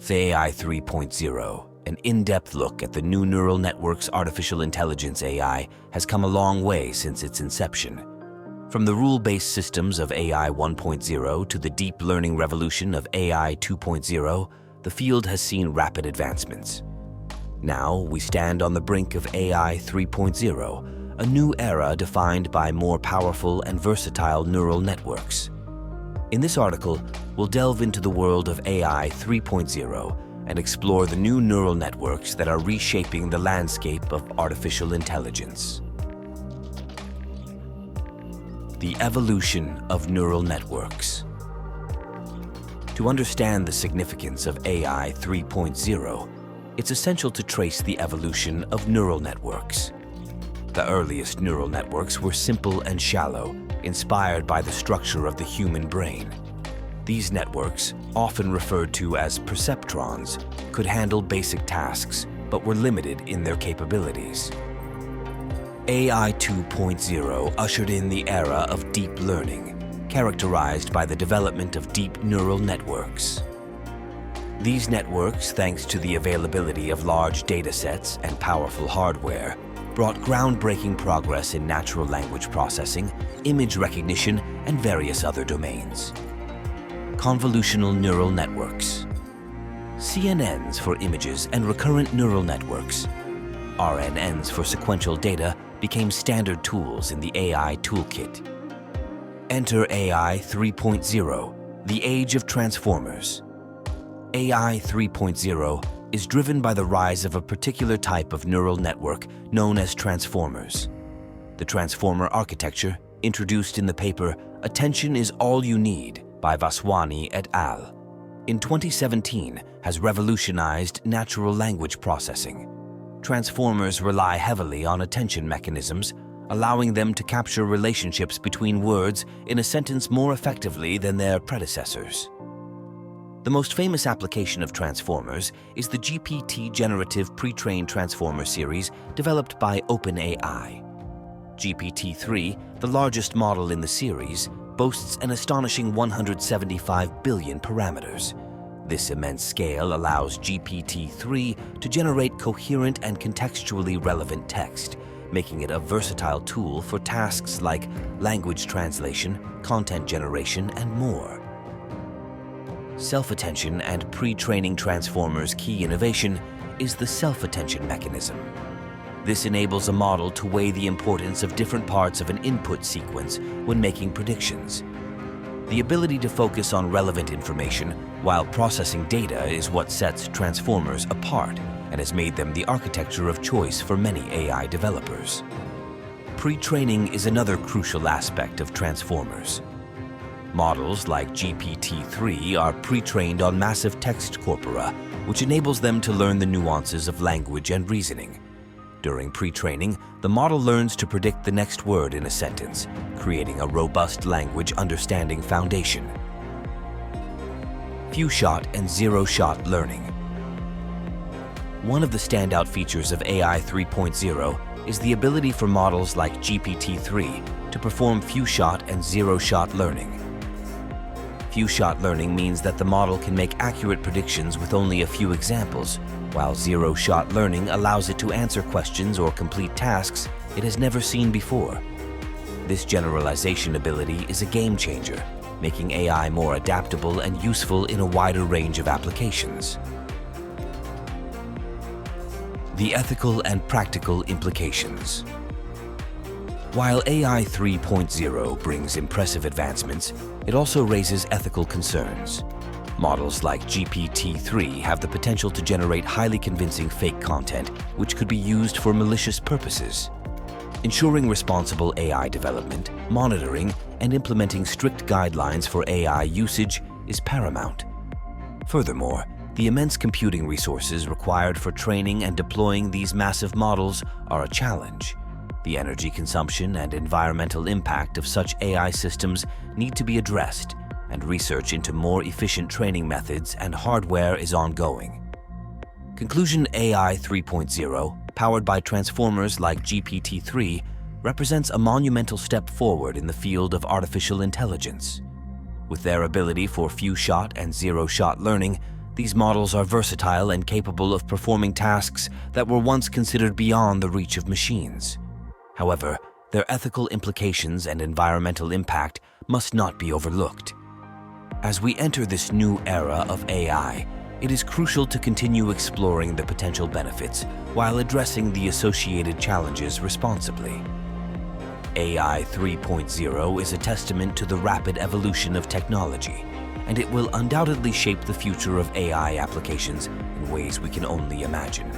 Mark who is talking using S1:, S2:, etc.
S1: AI 3.0, an in-depth look at the new neural networks artificial intelligence AI, has come a long way since its inception. From the rule-based systems of AI 1.0 to the deep learning revolution of AI 2.0, the field has seen rapid advancements. Now we stand on the brink of AI 3.0, a new era defined by more powerful and versatile neural networks. In this article, we'll delve into the world of AI 3.0 and explore the new neural networks that are reshaping the landscape of artificial intelligence. The evolution of neural networks. To understand the significance of AI 3.0, it's essential to trace the evolution of neural networks. The earliest neural networks were simple and shallow, inspired by the structure of the human brain. These networks, often referred to as perceptrons, could handle basic tasks, but were limited in their capabilities. AI 2.0 ushered in the era of deep learning, characterized by the development of deep neural networks. These networks, thanks to the availability of large datasets and powerful hardware, brought groundbreaking progress in natural language processing, image recognition, and various other domains. Convolutional neural networks. CNNs for images and recurrent neural networks. RNNs for sequential data became standard tools in the AI toolkit. Enter AI 3.0, the age of transformers. AI 3.0 is driven by the rise of a particular type of neural network known as transformers. The transformer architecture, introduced in the paper Attention is All You Need by Vaswani et al., in 2017 has revolutionized natural language processing. Transformers rely heavily on attention mechanisms, allowing them to capture relationships between words in a sentence more effectively than their predecessors. The most famous application of transformers is the GPT generative pre-trained transformer series developed by OpenAI. GPT-3, the largest model in the series, boasts an astonishing 175 billion parameters. This immense scale allows GPT-3 to generate coherent and contextually relevant text, making it a versatile tool for tasks like language translation, content generation, and more. Self-attention and pre-training transformers' key innovation is the self-attention mechanism. This enables a model to weigh the importance of different parts of an input sequence when making predictions. The ability to focus on relevant information while processing data is what sets transformers apart and has made them the architecture of choice for many AI developers. Pre-training is another crucial aspect of transformers. Models like GPT-3 are pre-trained on massive text corpora, which enables them to learn the nuances of language and reasoning. During pre-training, the model learns to predict the next word in a sentence, creating a robust language understanding foundation. Few-shot and zero-shot learning. One of the standout features of AI 3.0 is the ability for models like GPT-3 to perform few-shot and zero-shot learning. Few-shot learning means that the model can make accurate predictions with only a few examples, while zero-shot learning allows it to answer questions or complete tasks it has never seen before. This generalization ability is a game-changer, making AI more adaptable and useful in a wider range of applications. The ethical and practical implications. While AI 3.0 brings impressive advancements, it also raises ethical concerns. Models like GPT-3 have the potential to generate highly convincing fake content, which could be used for malicious purposes. Ensuring responsible AI development, monitoring, and implementing strict guidelines for AI usage is paramount. Furthermore, the immense computing resources required for training and deploying these massive models are a challenge. The energy consumption and environmental impact of such AI systems need to be addressed, and research into more efficient training methods and hardware is ongoing. Conclusion: AI 3.0, powered by transformers like GPT-3, represents a monumental step forward in the field of artificial intelligence. With their ability for few-shot and zero-shot learning, These models are versatile and capable of performing tasks that were once considered beyond the reach of machines. However, their ethical implications and environmental impact must not be overlooked. As we enter this new era of AI, it is crucial to continue exploring the potential benefits while addressing the associated challenges responsibly. AI 3.0 is a testament to the rapid evolution of technology, and it will undoubtedly shape the future of AI applications in ways we can only imagine.